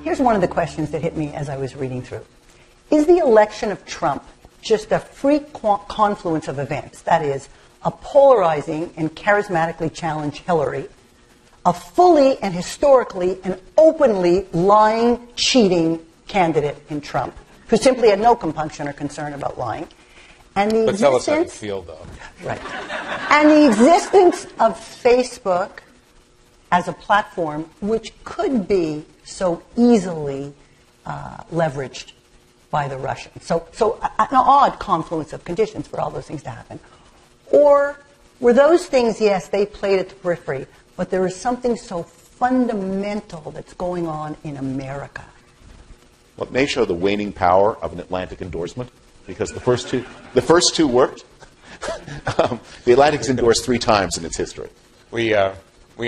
here's one of the questions that hit me as I was reading through. Is the election of Trump just a freak confluence of events? That is, a polarizing and charismatically challenged Hillary, a fully and historically and openly lying, cheating candidate in Trump, who simply had no compunction or concern about lying. And the But tell us how you feel, though. Right. And the existence of Facebook as a platform which could be so easily leveraged by the Russians. So an odd confluence of conditions for all those things to happen. Or were those things, yes, they played at the periphery, but there is something so fundamental that's going on in America. Well, it may show the waning power of an Atlantic endorsement, because the first two worked. The Atlantic's endorsed 3 times in its history. We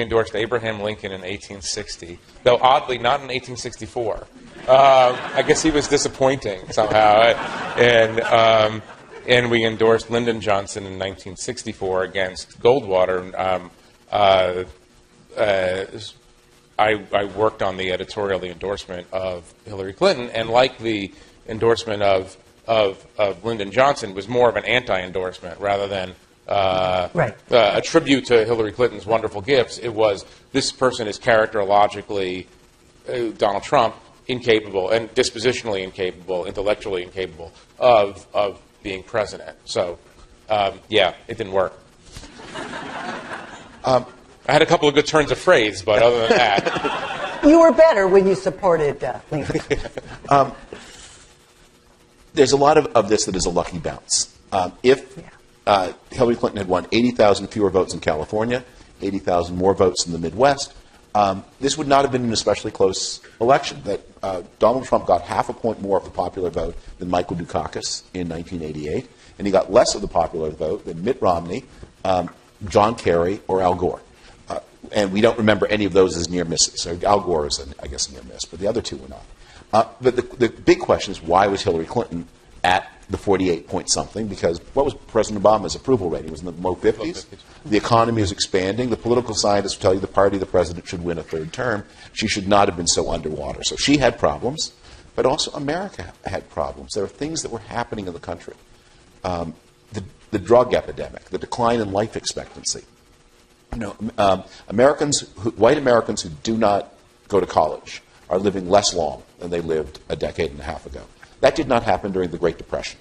endorsed Abraham Lincoln in 1860, though oddly not in 1864. I guess he was disappointing somehow. And we endorsed Lyndon Johnson in 1964 against Goldwater. I worked on the editorial, the endorsement of Hillary Clinton, and like the endorsement of Lyndon Johnson, was more of an anti-endorsement rather than a tribute to Hillary Clinton's wonderful gifts. It was, this person is characterologically, Donald Trump, incapable, and dispositionally incapable, intellectually incapable of being president. So, yeah, it didn't work. I had a couple of good turns of phrase, but other than that... You were better when you supported Lincoln. There's a lot of this that is a lucky bounce. If Hillary Clinton had won 80,000 fewer votes in California, 80,000 more votes in the Midwest, this would not have been an especially close election. That Donald Trump got half a point more of the popular vote than Michael Dukakis in 1988, and he got less of the popular vote than Mitt Romney, John Kerry, or Al Gore. And we don't remember any of those as near misses. So Al Gore is, I guess, a near miss, but the other two were not. But the big question is, why was Hillary Clinton at the 48-point-something? Because what was President Obama's approval rating? It was in the low 50s. The economy is expanding. The political scientists tell you the party of the president should win a third term. She should not have been so underwater. So she had problems, but also America had problems. There are things that were happening in the country. The drug epidemic, the decline in life expectancy. White Americans who do not go to college are living less long than they lived a decade and a half ago. That did not happen during the Great Depression.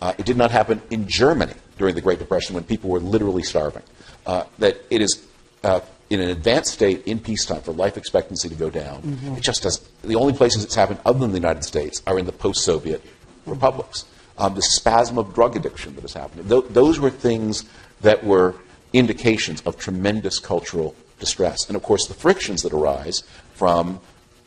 It did not happen in Germany during the Great Depression when people were literally starving. That it is in an advanced state in peacetime for life expectancy to go down. Mm-hmm. It just does. The only places it's happened other than the United States are in the post-Soviet republics. The spasm of drug addiction that is happening. Those were things that were indications of tremendous cultural distress. And, of course, the frictions that arise from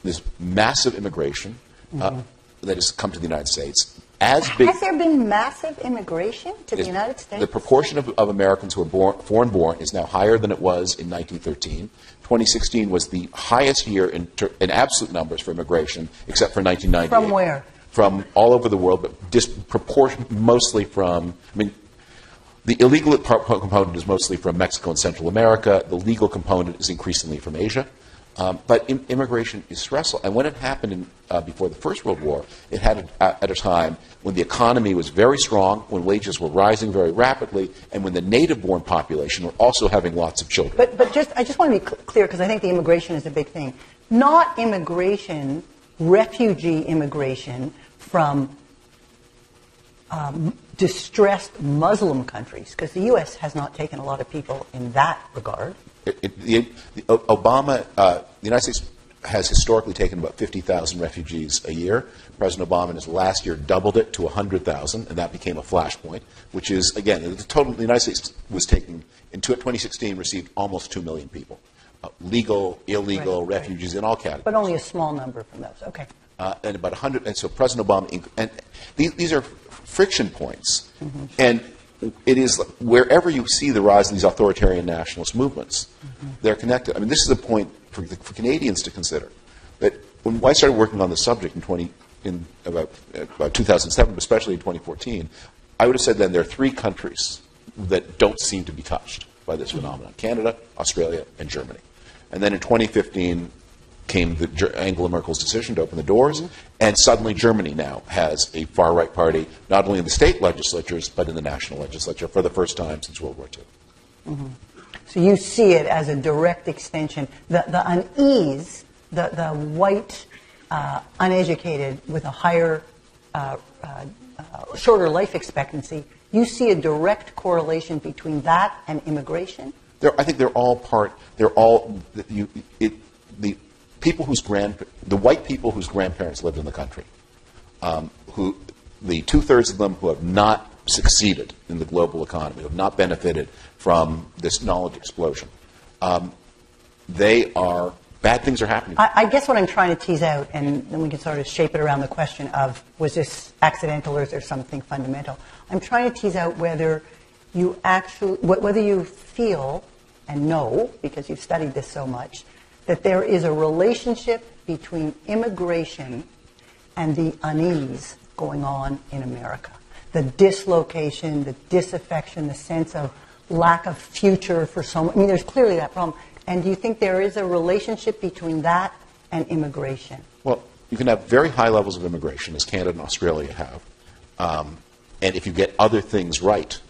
this massive immigration that has come to the United States. Has there been massive immigration to the United States? The proportion of Americans who are foreign-born is now higher than it was in 1913. 2016 was the highest year in absolute numbers for immigration, except for 1998. From where? From all over the world, but disproportionate, mostly from, the illegal component is mostly from Mexico and Central America. The legal component is increasingly from Asia. But immigration is stressful. And when it happened before the First World War, it had at a time when the economy was very strong, when wages were rising very rapidly, and when the native-born population were also having lots of children. But I just want to be clear, because I think the immigration is a big thing. Not immigration, refugee immigration from distressed Muslim countries, because the U.S. has not taken a lot of people in that regard. The United States has historically taken about 50,000 refugees a year. President Obama in his last year doubled it to 100,000, and that became a flashpoint, which is, again, the United States was taking, in 2016, received almost 2 million people. Legal, illegal, refugees in all categories. But only a small number from those. Okay. And about 100, and so President Obama, and these are friction points. Mm-hmm. And it is wherever you see the rise of these authoritarian nationalist movements, they're connected. This is a point for Canadians to consider. That when I started working on the subject in about 2007, especially in 2014, I would have said then there are 3 countries that don't seem to be touched by this phenomenon: Canada, Australia, and Germany. And then in 2015, came Angela Merkel's decision to open the doors, and suddenly Germany now has a far-right party, not only in the state legislatures, but in the national legislature for the first time since World War II. So you see it as a direct extension. The unease, the white, uneducated with a higher, shorter life expectancy, you see a direct correlation between that and immigration? I think they're all part. They're all the people the white people whose grandparents lived in the country, the 2/3 of them who have not succeeded in the global economy, who have not benefited from this knowledge explosion. Bad things are happening. I guess what I'm trying to tease out, and then we can sort of shape it around the question of, was this accidental or is there something fundamental? I'm trying to tease out whether you feel and know, because you've studied this so much, that there is a relationship between immigration and the unease going on in America. The dislocation, the disaffection, the sense of lack of future for someone. I mean, there's clearly that problem. And do you think there is a relationship between that and immigration? Well, you can have very high levels of immigration, as Canada and Australia have. And if you get other things right,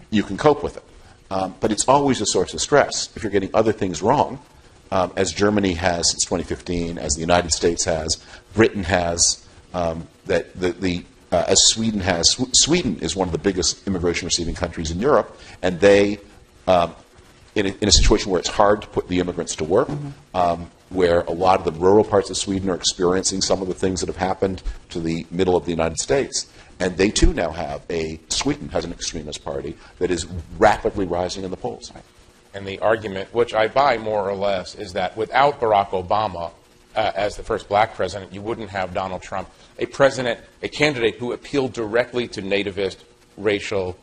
you can cope with it. But it's always a source of stress if you're getting other things wrong, as Germany has since 2015, as the United States has, Britain has, as Sweden has. Sweden is one of the biggest immigration-receiving countries in Europe, and they, in a situation where it's hard to put the immigrants to work, where a lot of the rural parts of Sweden are experiencing some of the things that have happened to the middle of the United States. And they, too, now Sweden has an extremist party that is rapidly rising in the polls. Right. And the argument, which I buy more or less, is that without Barack Obama as the first black president, you wouldn't have Donald Trump, a candidate who appealed directly to nativist racial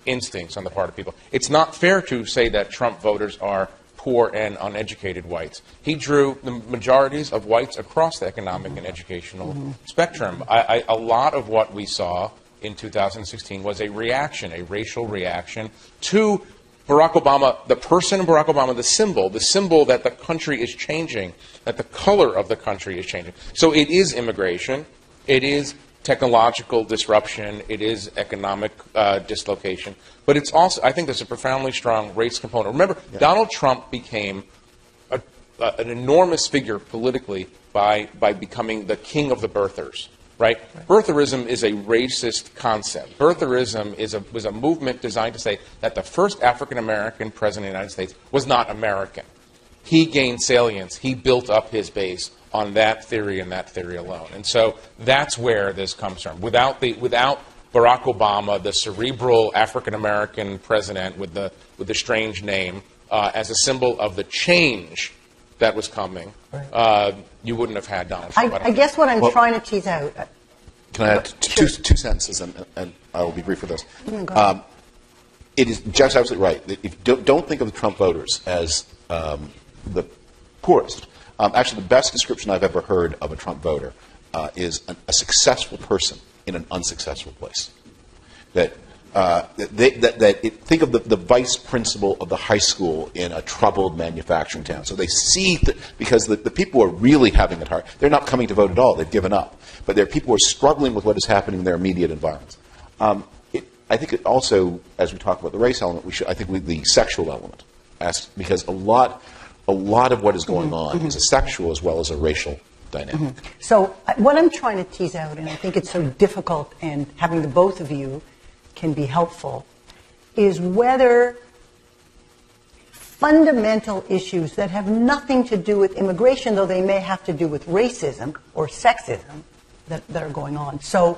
instincts on the part of people. It's not fair to say that Trump voters are poor and uneducated whites. He drew the majorities of whites across the economic and educational spectrum. A lot of what we saw in 2016 was a racial reaction to Barack Obama, the person Barack Obama, the symbol that the country is changing, that the color of the country is changing. So it is immigration, it is technological disruption, it is economic dislocation, but it's also, I think there's a profoundly strong race component. Remember, Donald Trump became an enormous figure politically by becoming the king of the birthers. Right? Birtherism is a racist concept. Birtherism was a movement designed to say that the first African-American president of the United States was not American. He gained salience. He built up his base on that theory and that theory alone. And so that's where this comes from. Without Barack Obama, the cerebral African-American president with the strange name, as a symbol of the change that was coming, you wouldn't have had Donald Trump. I guess what I'm trying to tease out... Can I add two sentences, and I will be brief with this. It is just absolutely right. If don't think of the Trump voters as the poorest. Actually, the best description I've ever heard of a Trump voter is a successful person in an unsuccessful place. Think of the vice principal of the high school in a troubled manufacturing town. So they see, because the people who are really having it hard, they're not coming to vote at all, they've given up. But there are people who are struggling with what is happening in their immediate environments. I think it also, as we talk about the race element, the sexual element, because a lot of what is going on is a sexual as well as a racial dynamic. So what I'm trying to tease out, and I think it's so difficult, and having the both of you can be helpful, is whether fundamental issues that have nothing to do with immigration, though they may have to do with racism or sexism that are going on. So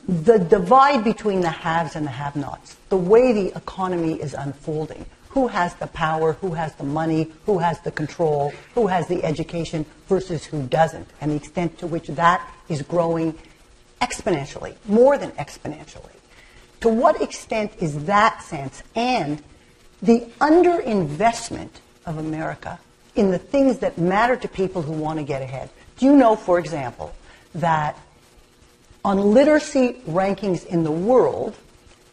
the divide between the haves and the have-nots, the way the economy is unfolding, who has the power, who has the money, who has the control, who has the education versus who doesn't, and the extent to which that is growing exponentially, more than exponentially. To what extent is that sense and the underinvestment of America in the things that matter to people who want to get ahead? Do you know, for example, that on literacy rankings in the world,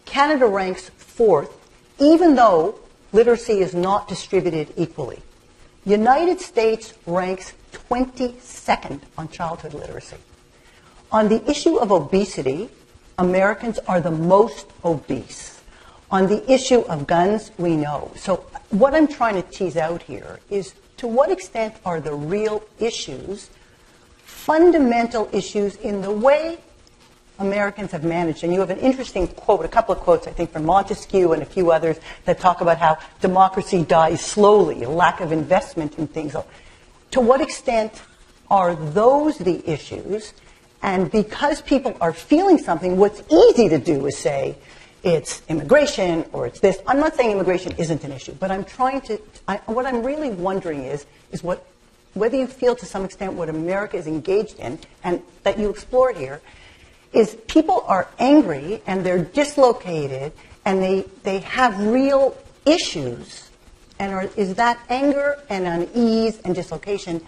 Canada ranks 4th, even though literacy is not distributed equally. United States ranks 22nd on childhood literacy. On the issue of obesity, Americans are the most obese. On the issue of guns, we know. So what I'm trying to tease out here is to what extent are the real issues, fundamental issues in the way Americans have managed. And you have an interesting quote, a couple of quotes, I think, from Montesquieu and a few others that talk about how democracy dies slowly, a lack of investment in things. To what extent are those the issues? And because people are feeling something, what's easy to do is say it's immigration or it's this. I'm not saying immigration isn't an issue, but I'm trying to, what I'm really wondering is whether you feel to some extent what America is engaged in, and that you explore here, is people are angry and they're dislocated and they have real issues. And is that anger and unease and dislocation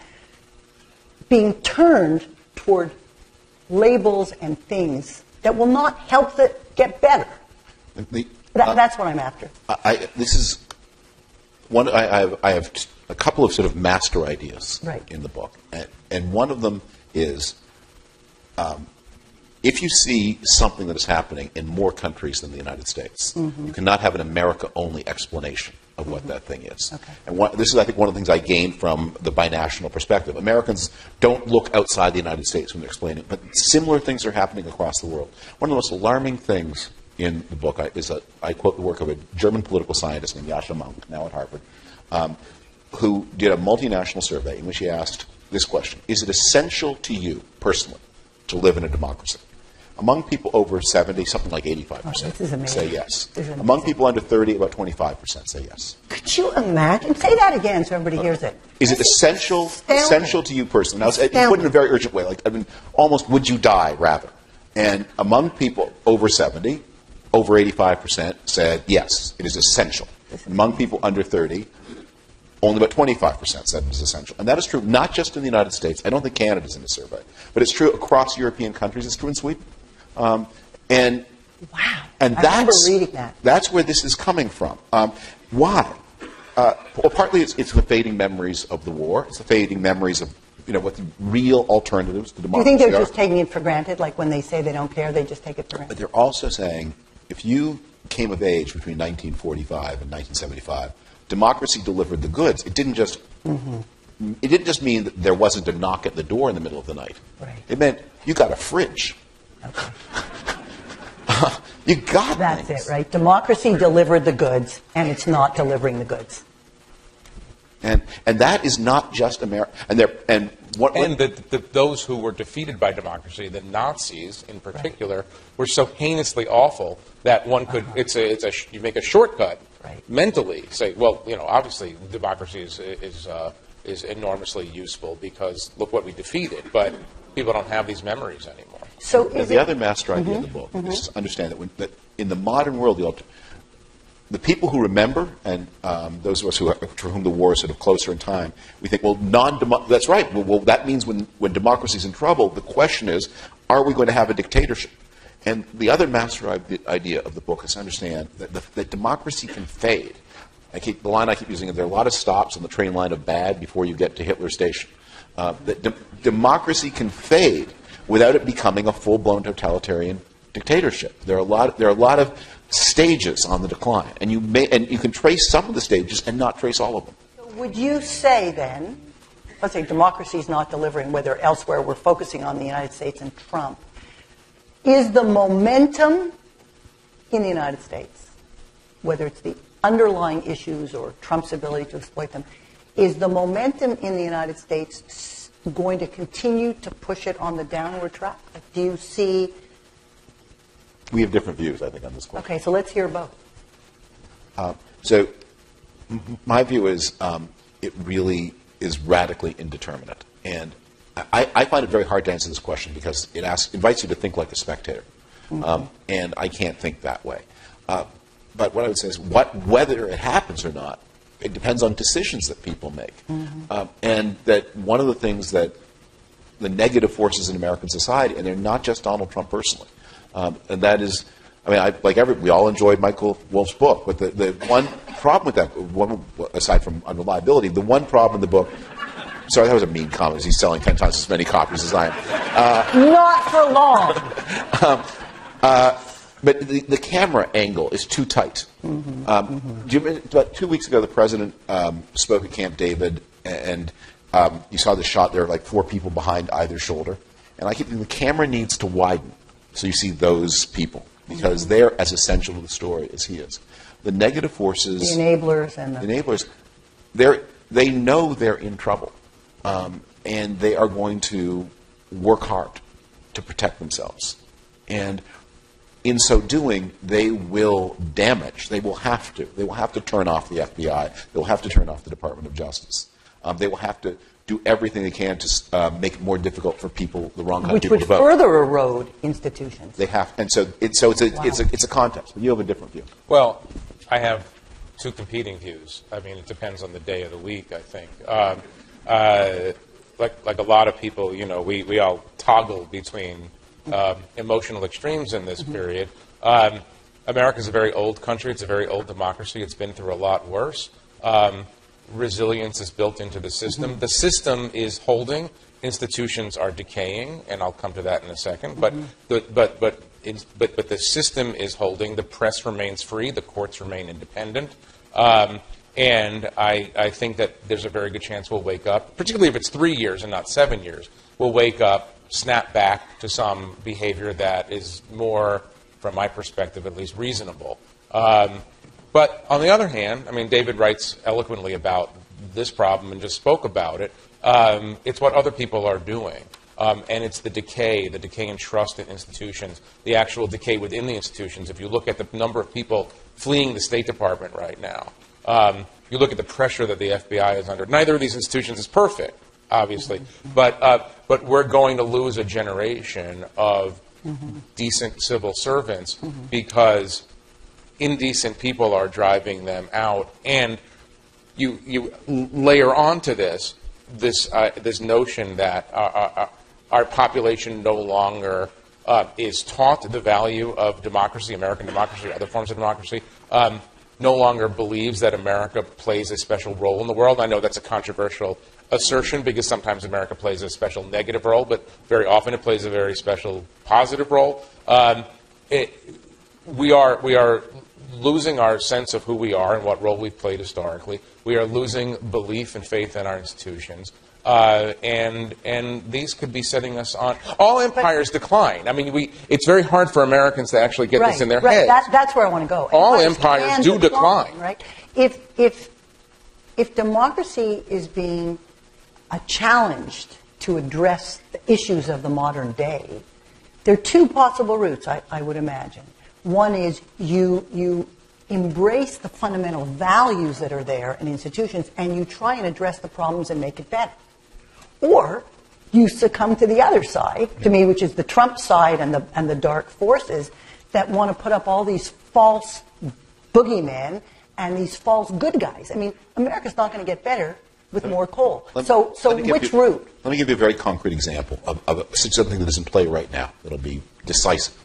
being turned toward labels and things that will not help it get better? That's what I'm after. This is one. I have a couple of sort of master ideas in the book, and one of them is if you see something that is happening in more countries than the United States, you cannot have an America-only explanation of what that thing is. Okay. And this is, I think, one of the things I gained from the binational perspective. Americans don't look outside the United States when they're explaining it, but similar things are happening across the world. One of the most alarming things in the book is I quote the work of a German political scientist named Yascha Mounk, now at Harvard, who did a multinational survey in which he asked this question: is it essential to you personally to live in a democracy? Among people over 70, something like 85% say yes. Among people under 30, about 25% say yes. Could you imagine? Say that again so everybody hears it. Is it essential to you personally? Now, you put it in a very urgent way, almost would you die, rather. And among people over 70, over 85% said yes, it is essential. Among people under 30, only about 25% said it was essential. And that is true not just in the United States. I don't think Canada's in the survey. But it's true across European countries. It's true in Sweden. And wow. And I remember reading that. That's where this is coming from. Why? Well, partly it's the fading memories of the war. It's the fading memories of what the real alternatives to democracy are. Do you think they're just taking it for granted? Like when they say they don't care, they just take it for granted? But they're also saying if you came of age between 1945 and 1975, democracy delivered the goods. It didn't just it didn't just mean that there wasn't a knock at the door in the middle of the night. Right. It meant you got a fridge. Okay. You got That's things. it, right? Democracy delivered the goods, and it's not delivering the goods. And that is not just America. And those who were defeated by democracy, the Nazis in particular, were so heinously awful that one could you make a shortcut mentally. Say, well, obviously democracy is enormously useful because look what we defeated, but people don't have these memories anymore. So the other master idea of the book is to understand that in the modern world, the people who remember, and those of us for whom the war is sort of closer in time, we think, well, that's right. Well, that means when democracy is in trouble, the question is, are we going to have a dictatorship? And the other master idea of the book is to understand that democracy can fade. The line I keep using is there are a lot of stops on the train line of bad before you get to Hitler Station. That democracy can fade without it becoming a full-blown totalitarian dictatorship. There are a lot of stages on the decline, and you can trace some of the stages and not trace all of them. So would you say then, let's say democracy is not delivering, whether elsewhere we're focusing on the United States and Trump, is the momentum in the United States, whether it's the underlying issues or Trump's ability to exploit them, is the momentum in the United States going to continue to push it on the downward track? Do you see... We have different views, I think, on this question. Okay, so let's hear both. So my view is it really is radically indeterminate. And I find it very hard to answer this question because it invites you to think like a spectator. And I can't think that way. But what I would say is whether it happens or not, it depends on decisions that people make. And that one of the things that the negative forces in American society, and they're not just Donald Trump personally, and that is, we all enjoyed Michael Wolff's book, but the one problem with that, aside from unreliability, the one problem in the book Sorry, that was a mean comment. He's selling 10 times as many copies as I am. Not for long. But the camera angle is too tight. About 2 weeks ago, the president spoke at Camp David, and you saw the shot. There are like 4 people behind either shoulder. And I keep thinking the camera needs to widen so you see those people, because they're as essential to the story as he is. The negative forces... The enablers and the enablers, they know they're in trouble, and they are going to work hard to protect themselves. And in so doing, they will damage. They will have to. They will have to turn off the FBI. They will have to turn off the Department of Justice. They will have to do everything they can to make it more difficult for people, the wrong kind of people to vote. Which would further erode institutions. They have, and so it's a contest. You have a different view. Well, I have 2 competing views. I mean, it depends on the day of the week, I think. Like a lot of people, you know, we all toggle between emotional extremes in this period. America's a very old country. It's a very old democracy. It's been through a lot worse. Resilience is built into the system. The system is holding. Institutions are decaying, and I'll come to that in a second. But the system is holding. The press remains free. The courts remain independent. And I think that there's a very good chance we'll wake up, particularly if it's 3 years and not 7 years, we'll wake up, snap back to some behavior that is more, from my perspective at least, reasonable. But on the other hand, I mean, David writes eloquently about this problem and just spoke about it. It's what other people are doing. And it's the decay in trust in institutions, the actual decay within the institutions. If you look at the number of people fleeing the State Department right now, you look at the pressure that the FBI is under. Neither of these institutions is perfect, obviously, but we're going to lose a generation of decent civil servants because indecent people are driving them out. And you layer onto this notion that our population no longer is taught the value of democracy, American democracy, other forms of democracy, no longer believes that America plays a special role in the world. I know that's a controversial assertion because sometimes America plays a special negative role, but very often it plays a very special positive role. We are losing our sense of who we are and what role we've played historically. We are losing belief and faith in our institutions. And these could be setting us on. All empires decline. I mean, it's very hard for Americans to actually get this in their heads. That's where I want to go. All empires do decline. Right? If democracy is being challenged to address the issues of the modern day, there are 2 possible routes, I would imagine. One is you embrace the fundamental values that are there in institutions and you try and address the problems and make it better. Or you succumb to the other side, to me, which is the Trump side and the dark forces that want to put up all these false boogeymen and these false good guys. I mean, America's not going to get better with more coal. So which route? Let me give you a very concrete example of something that is in play right now that will be decisive.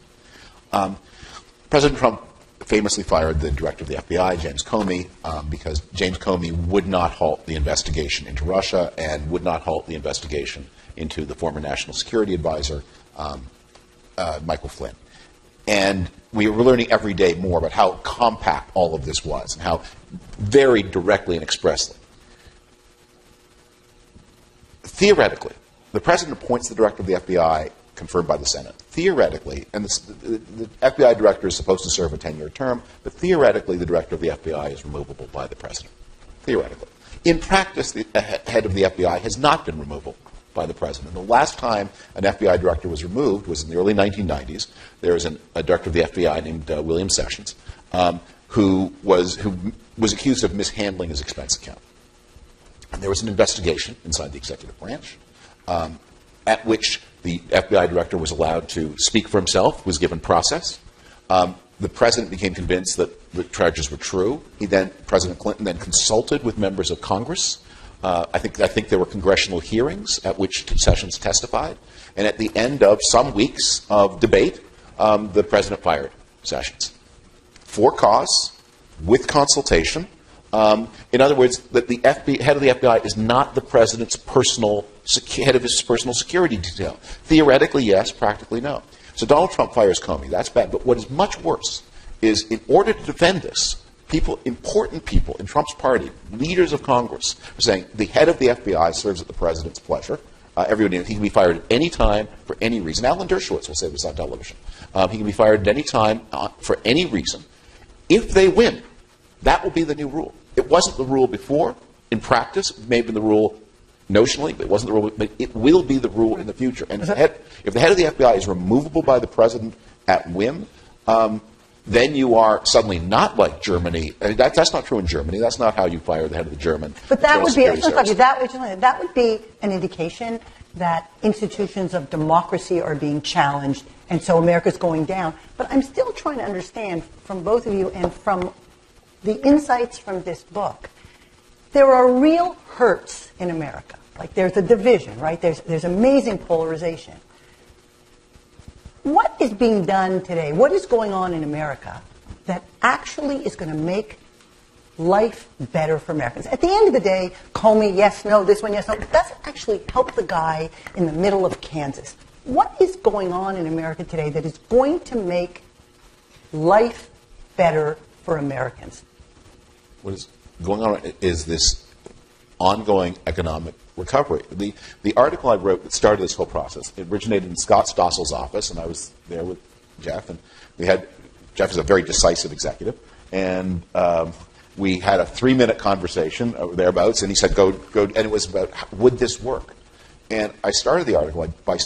President Trump famously fired the director of the FBI, James Comey, because James Comey would not halt the investigation into Russia and would not halt the investigation into the former National Security Advisor, Michael Flynn. And we were learning every day more about how compact all of this was and how very directly and expressly. Theoretically, the president appoints the director of the FBI, confirmed by the Senate. Theoretically, and the FBI director is supposed to serve a 10-year term, but theoretically the director of the FBI is removable by the president. Theoretically. In practice, the head of the FBI has not been removable by the president. The last time an FBI director was removed was in the early 1990s. There was a director of the FBI named William Sessions who was accused of mishandling his expense account. And there was an investigation inside the executive branch at which the FBI director was allowed to speak for himself, was given process. The president became convinced that the charges were true. President Clinton then consulted with members of Congress. I think there were congressional hearings at which Sessions testified. And at the end of some weeks of debate, the president fired Sessions. For cause, with consultation, In other words, that the head of the FBI is not the president's head of his personal security detail. Theoretically, yes. Practically, no. So Donald Trump fires Comey. That's bad. But what is much worse is, in order to defend this, important people in Trump's party, leaders of Congress, are saying the head of the FBI serves at the president's pleasure. Everybody, he can be fired at any time for any reason. Alan Dershowitz will say this on television. He can be fired at any time for any reason. If they win, that will be the new rule. It wasn't the rule before. In practice, it may have been the rule notionally, but it wasn't the rule. But it will be the rule in the future. And if the head of the FBI is removable by the president at whim, then you are suddenly not like Germany. I mean, that's not true in Germany. That's not how you fire the head of the German. But that would be that would be an indication that institutions of democracy are being challenged, and so America's going down. But I'm still trying to understand from both of you and from the insights from this book, there are real hurts in America. Like there's a division, right? There's amazing polarization. What is being done today? What is going on in America that actually is going to make life better for Americans? At the end of the day, Comey, yes, no, this one, yes, no, it doesn't actually help the guy in the middle of Kansas. What is going on in America today that is going to make life better for Americans? What is going on is this ongoing economic recovery. The article I wrote that started this whole process, it originated in Scott Stossel's office, and I was there with Jeff, and Jeff is a very decisive executive, and we had a 3-minute conversation thereabouts, and he said, go, and it was about, would this work? And I started the article by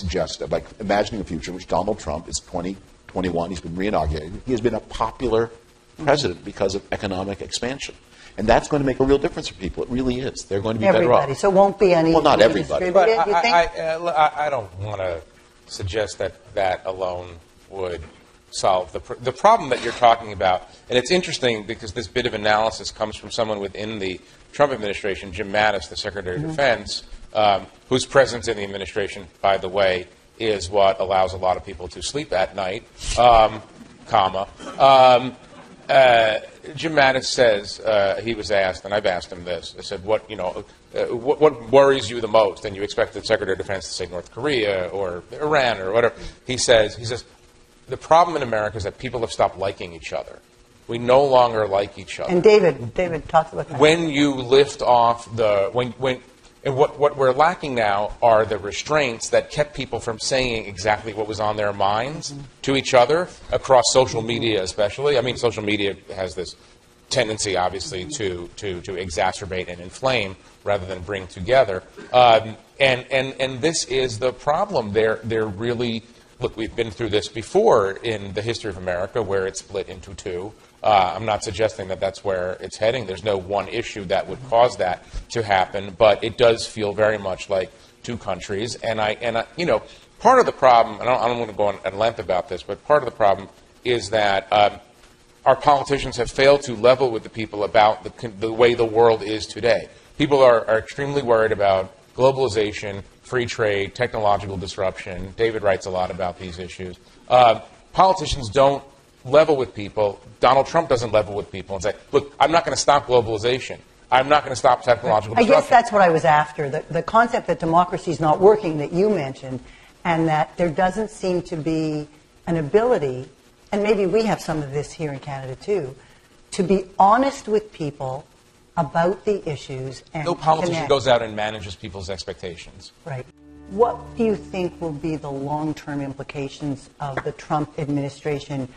imagining a future in which Donald Trump is 2021, he's been reinaugurated, he has been a popular president because of economic expansion. And that's going to make a real difference for people. It really is. They're going to be better off. So it won't be any... Well, not everybody. But I don't want to suggest that alone would solve the problem that you're talking about. And it's interesting because this bit of analysis comes from someone within the Trump administration, Jim Mattis, the Secretary of Defense, whose presence in the administration, by the way, is what allows a lot of people to sleep at night, Jim Mattis says, he was asked, and I've asked him this, I said, what worries you the most? And you expect the Secretary of Defense to say North Korea or Iran or whatever. He says, the problem in America is that people have stopped liking each other. We no longer like each other. And David talks about that. When you lift off and what we're lacking now are the restraints that kept people from saying exactly what was on their minds to each other across social media, especially. I mean, social media has this tendency, obviously, to exacerbate and inflame rather than bring together. And this is the problem. They're really look. We've been through this before in the history of America, where it's split into two. I'm not suggesting that that's where it's heading. There's no one issue that would cause that to happen, but it does feel very much like two countries. And I part of the problem, and I don't want to go on at length about this, but part of the problem is that our politicians have failed to level with the people about the way the world is today. People are extremely worried about globalization, free trade, technological disruption. David writes a lot about these issues. Politicians don't level with people. Donald Trump doesn't level with people and say, look, I'm not going to stop globalization. I'm not going to stop technological disruption. I guess that's what I was after, the concept that democracy is not working that you mentioned, and that there doesn't seem to be an ability, and maybe we have some of this here in Canada too, to be honest with people about the issues and no politician goes out and manages people's expectations. Right. What do you think will be the long-term implications of the Trump administration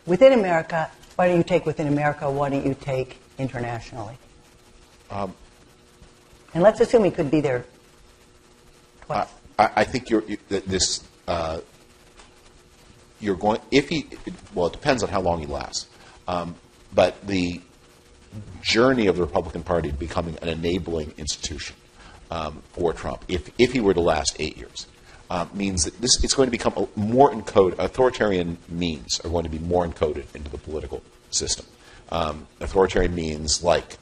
within America? Why don't you take within America? Why don't you take internationally? And let's assume he could be there twice. I think you're going, well, it depends on how long he lasts. But the journey of the Republican Party to becoming an enabling institution for Trump, if he were to last 8 years, means that it's going to become more encoded. Authoritarian means are going to be more encoded into the political system. Authoritarian means like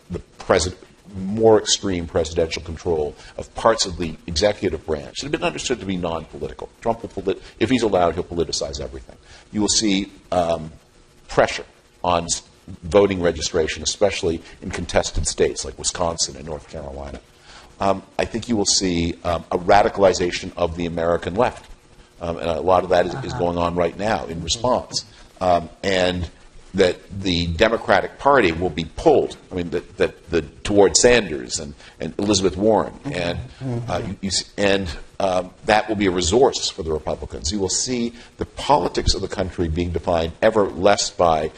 more extreme presidential control of parts of the executive branch that have been understood to be non-political. Trump will, if he's allowed, he'll politicize everything. You will see pressure on voting registration, especially in contested states like Wisconsin and North Carolina. I think you will see a radicalization of the American left. And a lot of that is going on right now in response. And that the Democratic Party will be pulled, I mean, toward Sanders and Elizabeth Warren. And, that will be a resource for the Republicans. You will see the politics of the country being defined ever less by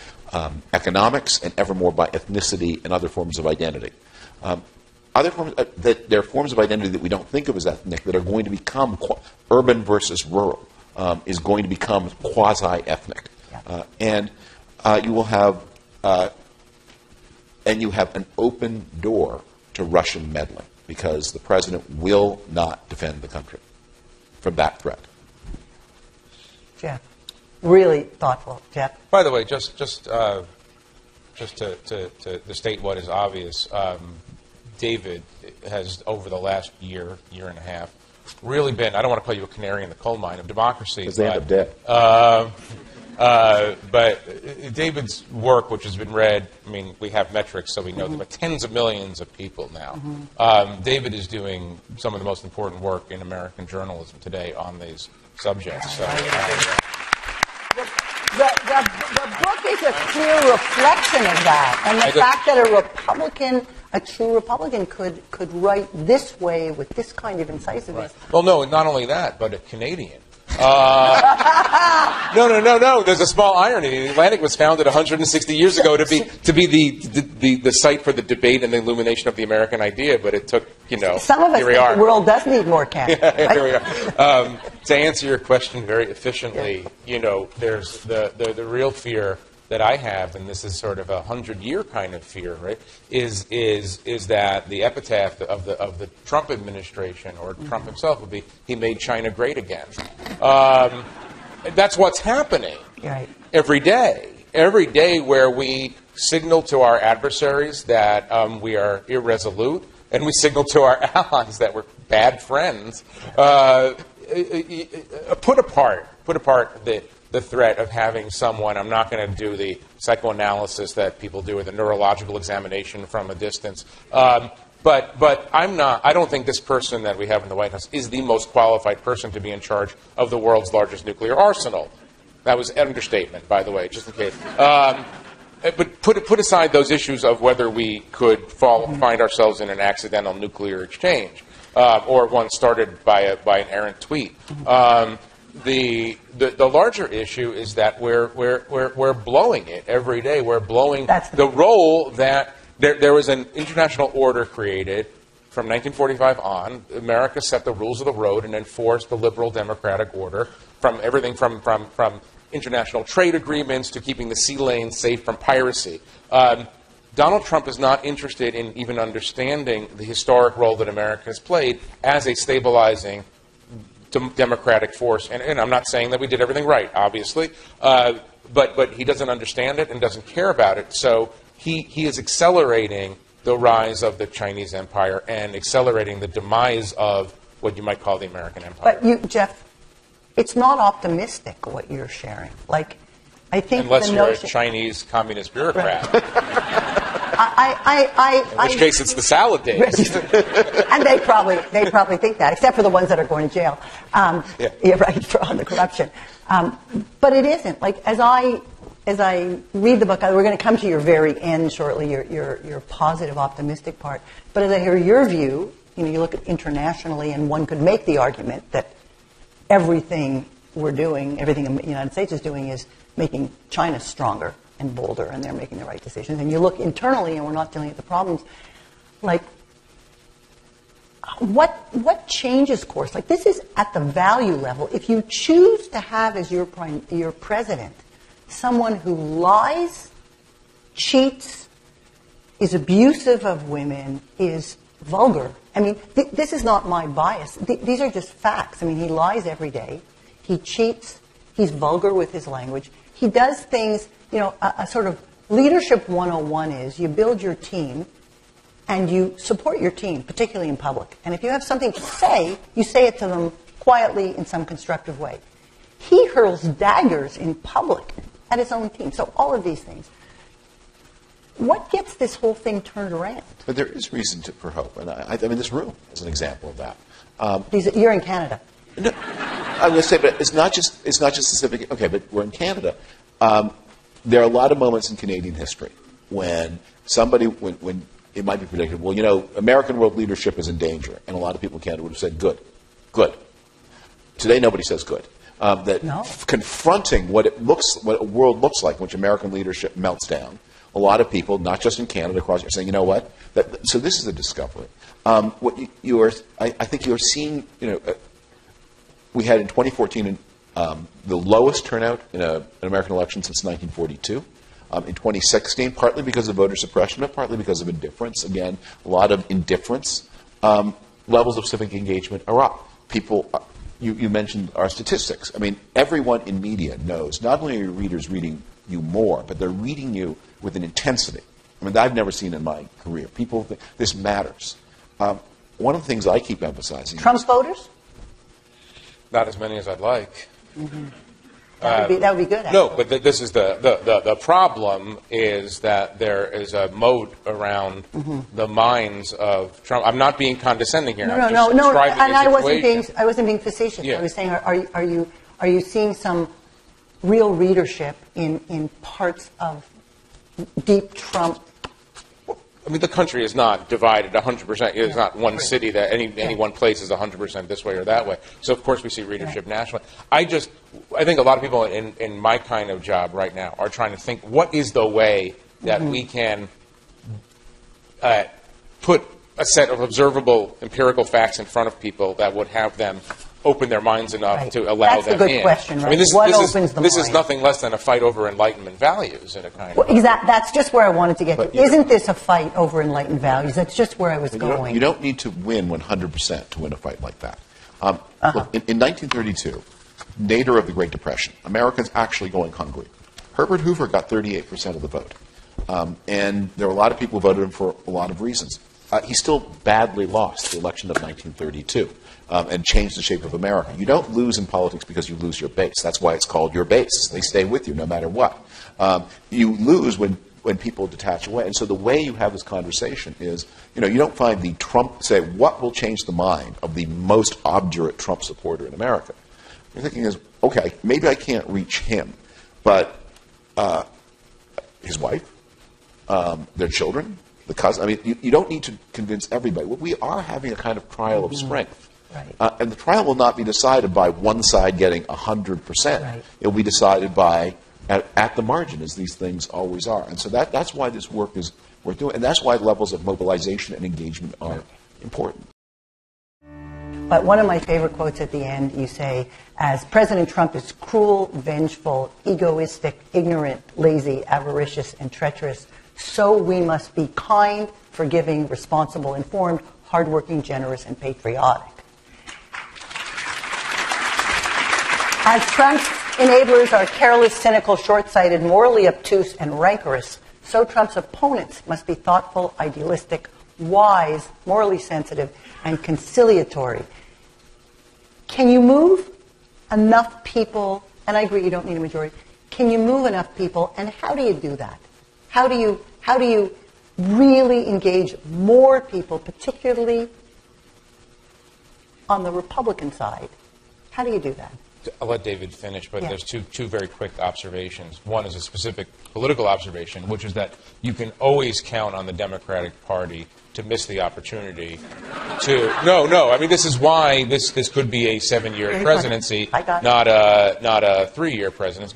economics and ever more by ethnicity and other forms of identity. Other forms there are forms of identity that we don't think of as ethnic that are going to become urban versus rural, is going to become quasi-ethnic. And you will have an open door to Russian meddling because the president will not defend the country from that threat. Jeff, really thoughtful, Jeff. By the way, just to state what is obvious, David has, over the last year and a half, really been, I don't want to call you a canary in the coal mine of democracy. Because they end up dead. But David's work, which has been read, I mean, we have metrics, so we know there are tens of millions of people now. David is doing some of the most important work in American journalism today on these subjects. So, the book is a clear reflection of that, and the fact that a true Republican could write this way with this kind of incisiveness. Right. Well, no, not only that, but a Canadian. No. There's a small irony. The Atlantic was founded 160 years ago to be the site for the debate and the illumination of the American idea, but it took, Some of us think the world does need more Canada. Right? Here we are. To answer your question very efficiently, there's the real fear that I have, and this is sort of a 100-year kind of fear, right? Is that the epitaph of the Trump administration or Trump himself would be, he made China great again. That's what's happening every day. Every day where we signal to our adversaries that we are irresolute, and we signal to our allies that we're bad friends. Put apart the threat of having someone, I'm not going to do the psychoanalysis that people do or the neurological examination from a distance, but I don't think this person that we have in the White House is the most qualified person to be in charge of the world's largest nuclear arsenal. That was an understatement, by the way, just in case. But put aside those issues of whether we could find ourselves in an accidental nuclear exchange or one started by an errant tweet. The larger issue is that we're blowing it every day. We're blowing the role that there was an international order created from 1945 on. America set the rules of the road and enforced the liberal democratic order from everything from international trade agreements to keeping the sea lanes safe from piracy. Donald Trump is not interested in even understanding the historic role that America has played as a stabilizing democratic force. And I'm not saying that we did everything right, obviously, but he doesn't understand it and doesn't care about it. So he is accelerating the rise of the Chinese empire and accelerating the demise of what you might call the American empire. But Jeff, it's not optimistic what you're sharing. Like, I think unless you're a Chinese communist bureaucrat. In which case it's the salad days. And they probably think that, except for the ones that are going to jail. Yeah, right, for on the corruption. But it isn't. Like, as I read the book, we're going to come to your very end shortly, your positive, optimistic part. But as I hear your view, you look at internationally, and one could make the argument that everything we're doing, everything the United States is doing, is making China stronger and bolder, and they're making the right decisions. And you look internally, and we're not dealing with the problems. Like, what changes course? Like, this is at the value level. If you choose to have as your president someone who lies, cheats, is abusive of women, is vulgar. I mean, this is not my bias. These are just facts. I mean, he lies every day. He cheats. He's vulgar with his language. He does things, a sort of leadership 101 is you build your team and you support your team, particularly in public. And if you have something to say, you say it to them quietly in some constructive way. He hurls daggers in public at his own team. So all of these things. what gets this whole thing turned around? But there is reason for hope. And I mean, this room is an example of that. You're in Canada. No, I'm going to say, but it's not just specific. Okay, but we're in Canada. There are a lot of moments in Canadian history when when it might be predicted, well, American world leadership is in danger, and a lot of people in Canada would have said, good. Today, nobody says good. Confronting what a world looks like, which American leadership melts down. A lot of people, not just in Canada, across, are saying, you know what? So this is a discovery. I think you are seeing. We had in 2014 the lowest turnout in an American election since 1942. In 2016, partly because of voter suppression, but partly because of indifference. Again, a lot of indifference. Levels of civic engagement are up. People, you mentioned our statistics. I mean, everyone in media knows not only are your readers reading you more, but they're reading you with an intensity. I mean, that I've never seen in my career. People think this matters. One of the things I keep emphasizing. Trump's voters? Not as many as I'd like. Mm-hmm. That would be good. Actually. No, but this is the problem is that there is a moat around the minds of Trump. I'm not being condescending here. No. And I wasn't being facetious. Yeah. I was saying, are you seeing some real readership in parts of deep Trump? I mean, the country is not divided 100%. It's not one city that any one place is 100% this way or that way. So, of course, we see readership nationally. I think a lot of people in my kind of job right now are trying to think, what is the way that we can put a set of observable empirical facts in front of people that would have them open their minds enough to allow them in. That's a good question, right? I mean, this this is nothing less than a fight over Enlightenment values in a kind of way. Exactly. That's just where I wanted to get to. Isn't this a fight over Enlightened values? That's just where I was going. You don't need to win 100% to win a fight like that. Look, in 1932, nadir of the Great Depression, Americans actually going hungry. Herbert Hoover got 38% of the vote. And there were a lot of people who voted him for a lot of reasons. He still badly lost the election of 1932. And changed the shape of America. You don't lose in politics because you lose your base. That's why it's called your base. They stay with you no matter what. You lose when people detach away. And so the way you have this conversation is, you don't find the Trump, say, what will change the mind of the most obdurate Trump supporter in America? You're thinking is, okay, maybe I can't reach him, but his wife, their children, the cousin. I mean, you don't need to convince everybody. We are having a kind of trial of strength. Right. And the trial will not be decided by one side getting 100%. Right. It will be decided by at the margin, as these things always are. And so that's why this work is worth doing. And that's why levels of mobilization and engagement are important. But one of my favorite quotes at the end, you say, as President Trump is cruel, vengeful, egoistic, ignorant, lazy, avaricious, and treacherous, so we must be kind, forgiving, responsible, informed, hardworking, generous, and patriotic. As Trump's enablers are careless, cynical, short-sighted, morally obtuse, and rancorous, so Trump's opponents must be thoughtful, idealistic, wise, morally sensitive, and conciliatory. Can you move enough people, and I agree you don't need a majority, can you move enough people, and how do you do that? How do you really engage more people, particularly on the Republican side? How do you do that? I'll let David finish, but there's two very quick observations. One is a specific political observation, which is that you can always count on the Democratic Party to miss the opportunity to... No. I mean, this is why this could be a 7-year presidency, not a 3-year presidency,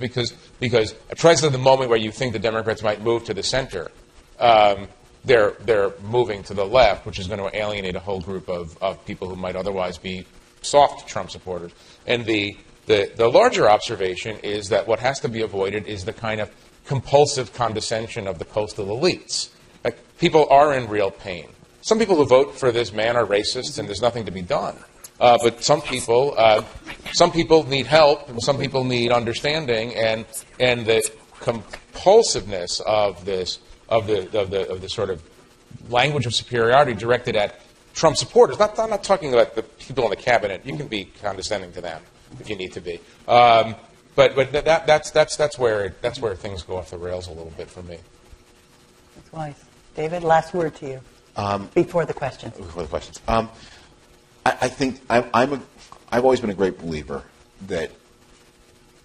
because precisely the moment where you think the Democrats might move to the center, they're moving to the left, which is going to alienate a whole group of people who might otherwise be soft Trump supporters. And the larger observation is that what has to be avoided is the kind of compulsive condescension of the coastal elites. Like, people are in real pain. Some people who vote for this man are racists, and there's nothing to be done. But some people need help, and some people need understanding, and the compulsiveness of this of the sort of language of superiority directed at Trump supporters. I'm not talking about the people in the cabinet. You can be condescending to them if you need to be. But that's where things go off the rails a little bit for me. That's wise. David, last word to you before the questions. Before the questions. I think I've always been a great believer that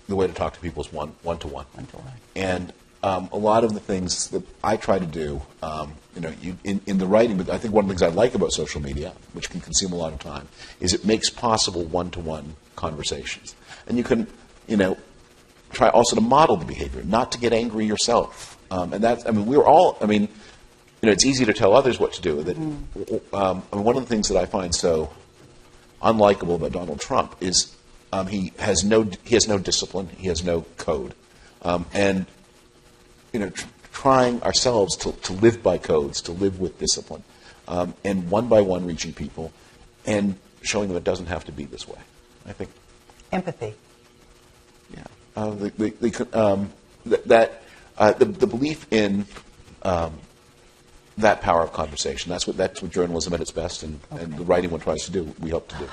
the way to talk to people is one-to-one. One-to-one. And a lot of the things that I try to do, in the writing, but I think one of the things I like about social media, which can consume a lot of time, is it makes possible one-to-one conversations. And you can, try also to model the behavior, not to get angry yourself. And that's, we're all, it's easy to tell others what to do. One of the things that I find so unlikable about Donald Trump is he has no discipline, he has no code, trying ourselves to live by codes, to live with discipline, and one by one reaching people and showing them it doesn't have to be this way. I think empathy. Yeah, the belief in that power of conversation. That's what journalism at its best and the writing one tries to do. We hope to do.